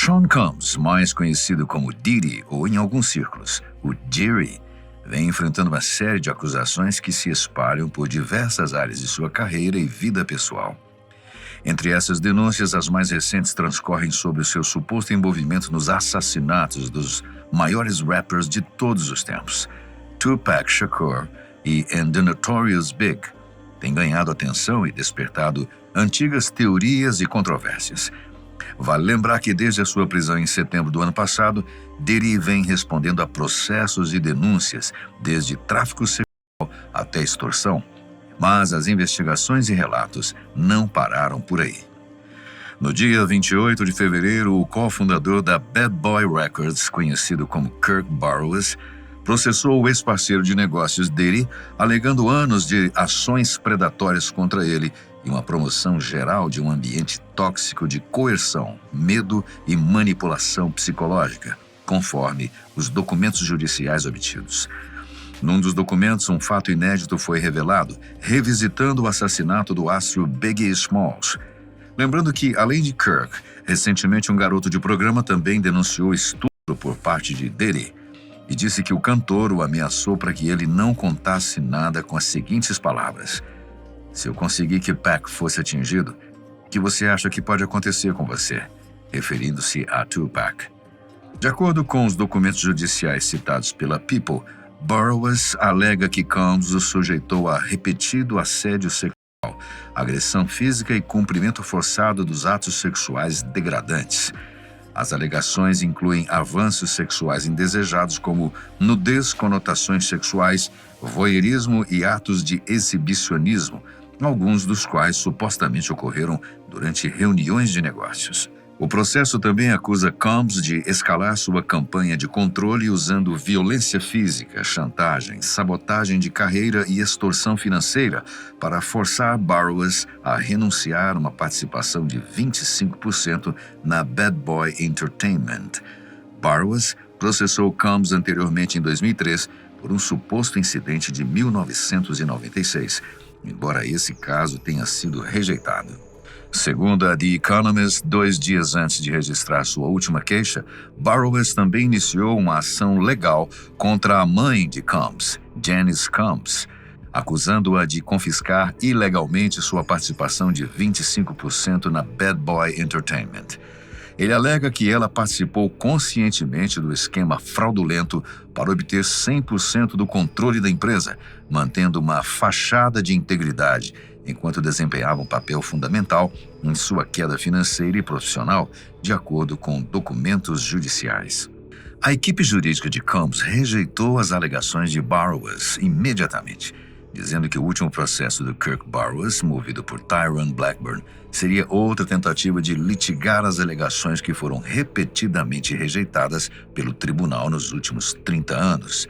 Sean Combs, mais conhecido como Diddy ou em alguns círculos, o Diddy, vem enfrentando uma série de acusações que se espalham por diversas áreas de sua carreira e vida pessoal. Entre essas denúncias, as mais recentes transcorrem sobre o seu suposto envolvimento nos assassinatos dos maiores rappers de todos os tempos, Tupac Shakur e The Notorious Big. Tem ganhado atenção e despertado antigas teorias e controvérsias. Vale lembrar que desde a sua prisão em setembro do ano passado, Diddy vem respondendo a processos e denúncias, desde tráfico sexual até extorsão. Mas as investigações e relatos não pararam por aí. No dia 28 de fevereiro, o cofundador da Bad Boy Records, conhecido como Kirk Burroughs, processou o ex-parceiro de negócios Diddy, alegando anos de ações predatórias contra ele e uma promoção geral de um ambiente tóxico de coerção, medo e manipulação psicológica, conforme os documentos judiciais obtidos. Num dos documentos, um fato inédito foi revelado, revisitando o assassinato do astro Biggie Smalls. Lembrando que, além de Kirk, recentemente um garoto de programa também denunciou estupro por parte de Diddy e disse que o cantor o ameaçou para que ele não contasse nada com as seguintes palavras: "Se eu conseguir que Pac fosse atingido, o que você acha que pode acontecer com você?", referindo-se a Tupac. De acordo com os documentos judiciais citados pela People, Burroughs alega que Combs o sujeitou a repetido assédio sexual, agressão física e cumprimento forçado dos atos sexuais degradantes. As alegações incluem avanços sexuais indesejados como nudez, conotações sexuais, voyeurismo e atos de exibicionismo, alguns dos quais supostamente ocorreram durante reuniões de negócios. O processo também acusa Combs de escalar sua campanha de controle usando violência física, chantagem, sabotagem de carreira e extorsão financeira para forçar Burroughs a renunciar a uma participação de 25% na Bad Boy Entertainment. Burroughs processou Combs anteriormente em 2003 por um suposto incidente de 1996, embora esse caso tenha sido rejeitado. Segundo a The Economist, 2 dias antes de registrar sua última queixa, Burroughs também iniciou uma ação legal contra a mãe de Combs, Janice Combs, acusando-a de confiscar ilegalmente sua participação de 25% na Bad Boy Entertainment. Ele alega que ela participou conscientemente do esquema fraudulento para obter 100% do controle da empresa, mantendo uma fachada de integridade, enquanto desempenhava um papel fundamental em sua queda financeira e profissional, de acordo com documentos judiciais. A equipe jurídica de Combs rejeitou as alegações de Burroughs imediatamente, dizendo que o último processo do Kirk Burroughs, movido por Tyrone Blackburn, seria outra tentativa de litigar as alegações que foram repetidamente rejeitadas pelo tribunal nos últimos 30 anos.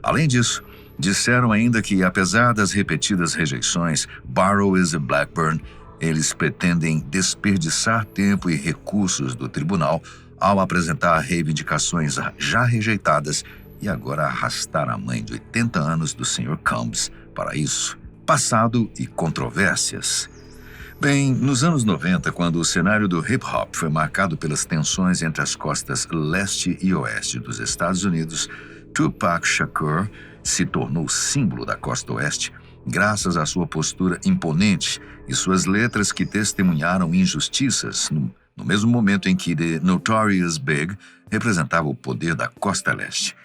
Além disso, disseram ainda que, apesar das repetidas rejeições, Burroughs e Blackburn, eles pretendem desperdiçar tempo e recursos do tribunal ao apresentar reivindicações já rejeitadas e agora arrastar a mãe de 80 anos do Sr. Combs para isso. Passado e controvérsias. Bem, nos anos 90, quando o cenário do hip-hop foi marcado pelas tensões entre as costas leste e oeste dos Estados Unidos, Tupac Shakur se tornou símbolo da costa oeste graças à sua postura imponente e suas letras que testemunharam injustiças no mesmo momento em que The Notorious Big representava o poder da costa leste.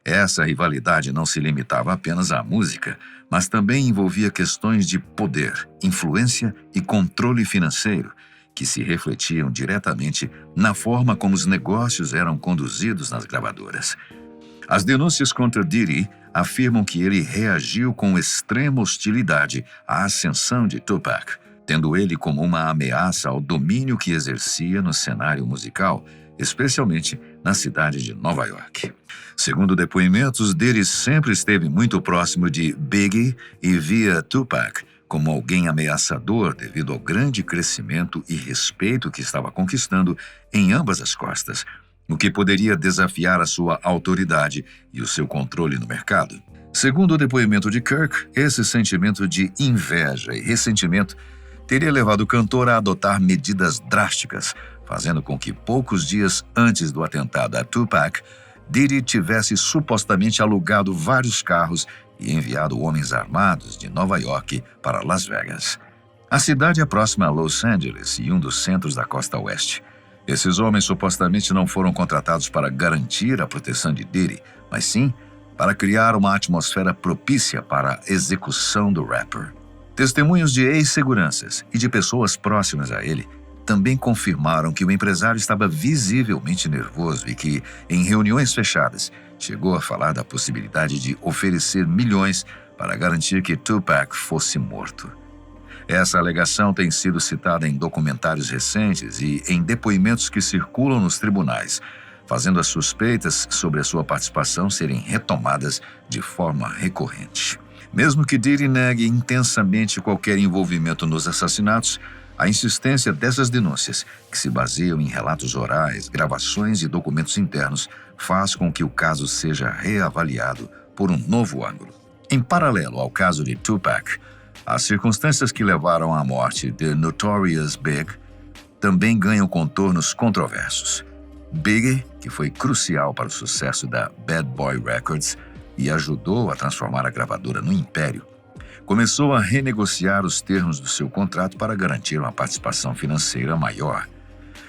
Essa rivalidade não se limitava apenas à música, mas também envolvia questões de poder, influência e controle financeiro, que se refletiam diretamente na forma como os negócios eram conduzidos nas gravadoras. As denúncias contra Diddy afirmam que ele reagiu com extrema hostilidade à ascensão de Tupac, tendo ele como uma ameaça ao domínio que exercia no cenário musical, especialmente na cidade de Nova York. Segundo depoimentos, Diddy sempre esteve muito próximo de Biggie e via Tupac como alguém ameaçador devido ao grande crescimento e respeito que estava conquistando em ambas as costas, o que poderia desafiar a sua autoridade e o seu controle no mercado. Segundo o depoimento de Kirk, esse sentimento de inveja e ressentimento teria levado o cantor a adotar medidas drásticas, fazendo com que poucos dias antes do atentado a Tupac, Diddy tivesse supostamente alugado vários carros e enviado homens armados de Nova York para Las Vegas. A cidade é próxima a Los Angeles e um dos centros da costa oeste. Esses homens supostamente não foram contratados para garantir a proteção de Diddy, mas sim para criar uma atmosfera propícia para a execução do rapper. Testemunhos de ex-seguranças e de pessoas próximas a ele também confirmaram que o empresário estava visivelmente nervoso e que, em reuniões fechadas, chegou a falar da possibilidade de oferecer milhões para garantir que Tupac fosse morto. Essa alegação tem sido citada em documentários recentes e em depoimentos que circulam nos tribunais, fazendo as suspeitas sobre a sua participação serem retomadas de forma recorrente. Mesmo que Diddy negue intensamente qualquer envolvimento nos assassinatos, a insistência dessas denúncias, que se baseiam em relatos orais, gravações e documentos internos, faz com que o caso seja reavaliado por um novo ângulo. Em paralelo ao caso de Tupac, as circunstâncias que levaram à morte de Notorious Big também ganham contornos controversos. Biggie, que foi crucial para o sucesso da Bad Boy Records e ajudou a transformar a gravadora no império, começou a renegociar os termos do seu contrato para garantir uma participação financeira maior.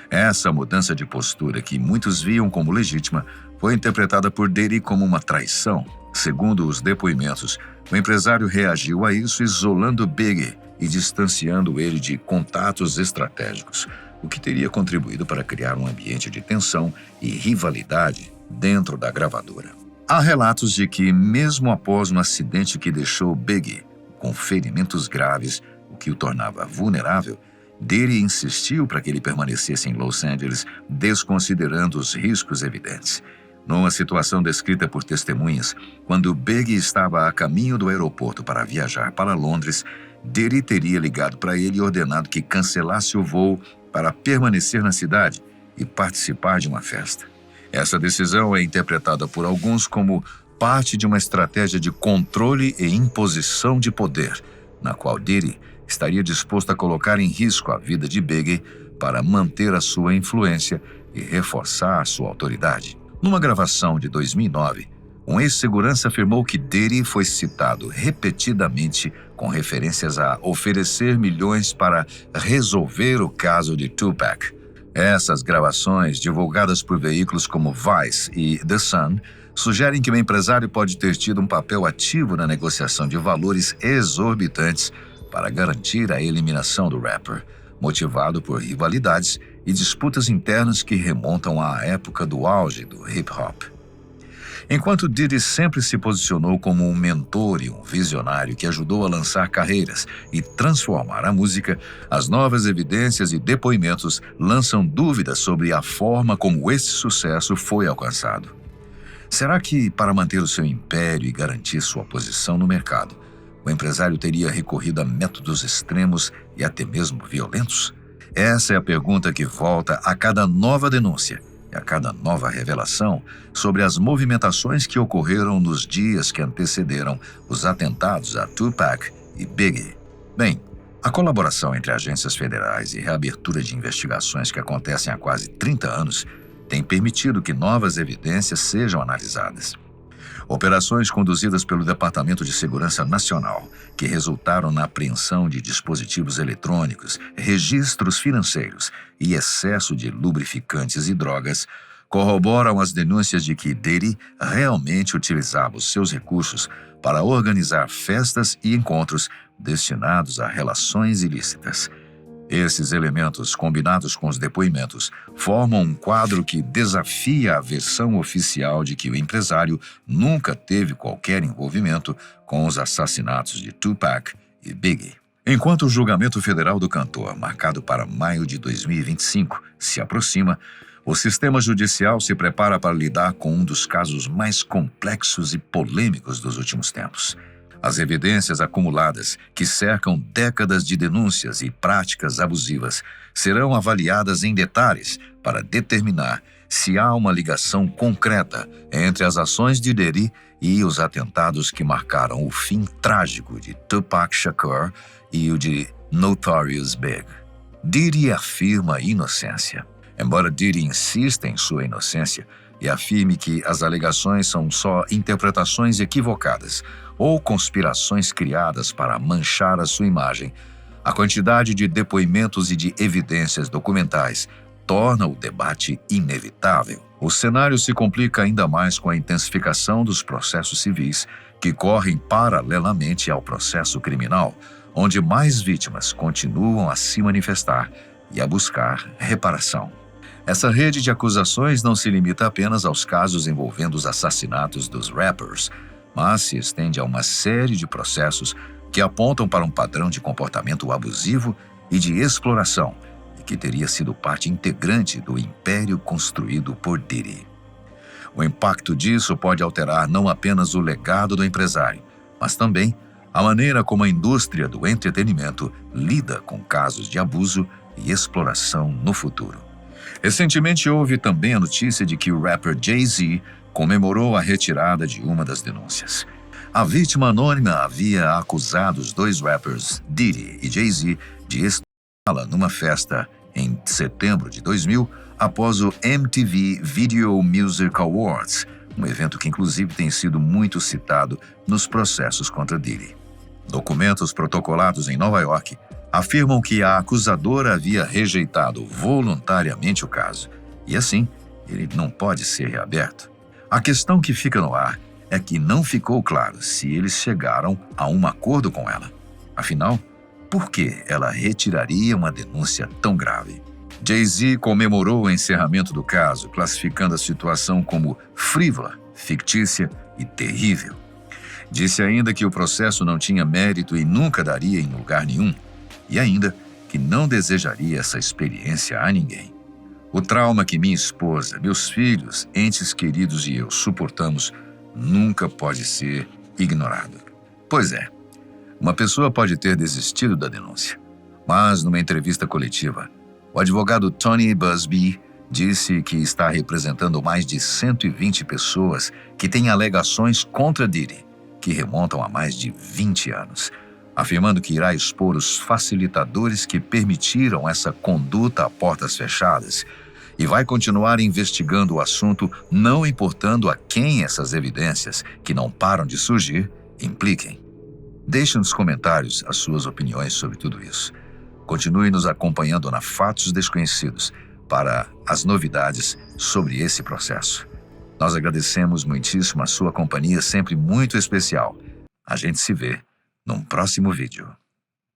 Essa mudança de postura, que muitos viam como legítima, foi interpretada por Diddy como uma traição. Segundo os depoimentos, o empresário reagiu a isso isolando Biggie e distanciando ele de contatos estratégicos, o que teria contribuído para criar um ambiente de tensão e rivalidade dentro da gravadora. Há relatos de que, mesmo após um acidente que deixou Biggie com ferimentos graves, o que o tornava vulnerável, Diddy insistiu para que ele permanecesse em Los Angeles, desconsiderando os riscos evidentes. Numa situação descrita por testemunhas, quando Biggie estava a caminho do aeroporto para viajar para Londres, Diddy teria ligado para ele e ordenado que cancelasse o voo para permanecer na cidade e participar de uma festa. Essa decisão é interpretada por alguns como parte de uma estratégia de controle e imposição de poder, na qual Diddy estaria disposto a colocar em risco a vida de Biggie para manter a sua influência e reforçar sua autoridade. Numa gravação de 2009, um ex-segurança afirmou que Diddy foi citado repetidamente com referências a oferecer milhões para resolver o caso de Tupac. Essas gravações, divulgadas por veículos como Vice e The Sun, sugerem que o empresário pode ter tido um papel ativo na negociação de valores exorbitantes para garantir a eliminação do rapper, motivado por rivalidades e disputas internas que remontam à época do auge do hip-hop. Enquanto Diddy sempre se posicionou como um mentor e um visionário que ajudou a lançar carreiras e transformar a música, as novas evidências e depoimentos lançam dúvidas sobre a forma como esse sucesso foi alcançado. Será que, para manter o seu império e garantir sua posição no mercado, o empresário teria recorrido a métodos extremos e até mesmo violentos? Essa é a pergunta que volta a cada nova denúncia e a cada nova revelação sobre as movimentações que ocorreram nos dias que antecederam os atentados a Tupac e Biggie. Bem, a colaboração entre agências federais e reabertura de investigações que acontecem há quase 30 anos tem permitido que novas evidências sejam analisadas. Operações conduzidas pelo Departamento de Segurança Nacional, que resultaram na apreensão de dispositivos eletrônicos, registros financeiros e excesso de lubrificantes e drogas, corroboram as denúncias de que Diddy realmente utilizava os seus recursos para organizar festas e encontros destinados a relações ilícitas. Esses elementos, combinados com os depoimentos, formam um quadro que desafia a versão oficial de que o empresário nunca teve qualquer envolvimento com os assassinatos de Tupac e Biggie. Enquanto o julgamento federal do cantor, marcado para maio de 2025, se aproxima, o sistema judicial se prepara para lidar com um dos casos mais complexos e polêmicos dos últimos tempos. As evidências acumuladas, que cercam décadas de denúncias e práticas abusivas, serão avaliadas em detalhes para determinar se há uma ligação concreta entre as ações de Diddy e os atentados que marcaram o fim trágico de Tupac Shakur e o de Notorious Big. Diddy afirma a inocência. Embora Diddy insista em sua inocência e afirme que as alegações são só interpretações equivocadas ou conspirações criadas para manchar a sua imagem, a quantidade de depoimentos e de evidências documentais torna o debate inevitável. O cenário se complica ainda mais com a intensificação dos processos civis que correm paralelamente ao processo criminal, onde mais vítimas continuam a se manifestar e a buscar reparação. Essa rede de acusações não se limita apenas aos casos envolvendo os assassinatos dos rappers, mas se estende a uma série de processos que apontam para um padrão de comportamento abusivo e de exploração, e que teria sido parte integrante do império construído por Diddy. O impacto disso pode alterar não apenas o legado do empresário, mas também a maneira como a indústria do entretenimento lida com casos de abuso e exploração no futuro. Recentemente houve também a notícia de que o rapper Jay-Z comemorou a retirada de uma das denúncias. A vítima anônima havia acusado os dois rappers, Diddy e Jay-Z, de estupá-la numa festa em setembro de 2000, após o MTV Video Music Awards, um evento que inclusive tem sido muito citado nos processos contra Diddy. Documentos protocolados em Nova York afirmam que a acusadora havia rejeitado voluntariamente o caso, e assim, ele não pode ser reaberto. A questão que fica no ar é que não ficou claro se eles chegaram a um acordo com ela. Afinal, por que ela retiraria uma denúncia tão grave? Jay-Z comemorou o encerramento do caso, classificando a situação como frívola, fictícia e terrível. Disse ainda que o processo não tinha mérito e nunca daria em lugar nenhum, e ainda que não desejaria essa experiência a ninguém. O trauma que minha esposa, meus filhos, entes queridos e eu suportamos nunca pode ser ignorado. Pois é, uma pessoa pode ter desistido da denúncia, mas numa entrevista coletiva, o advogado Tony Buzbee disse que está representando mais de 120 pessoas que têm alegações contra Diddy, que remontam a mais de 20 anos, afirmando que irá expor os facilitadores que permitiram essa conduta a portas fechadas e vai continuar investigando o assunto, não importando a quem essas evidências, que não param de surgir, impliquem. Deixe nos comentários as suas opiniões sobre tudo isso. Continue nos acompanhando na Fatos Desconhecidos para as novidades sobre esse processo. Nós agradecemos muitíssimo a sua companhia, sempre muito especial. A gente se vê num próximo vídeo.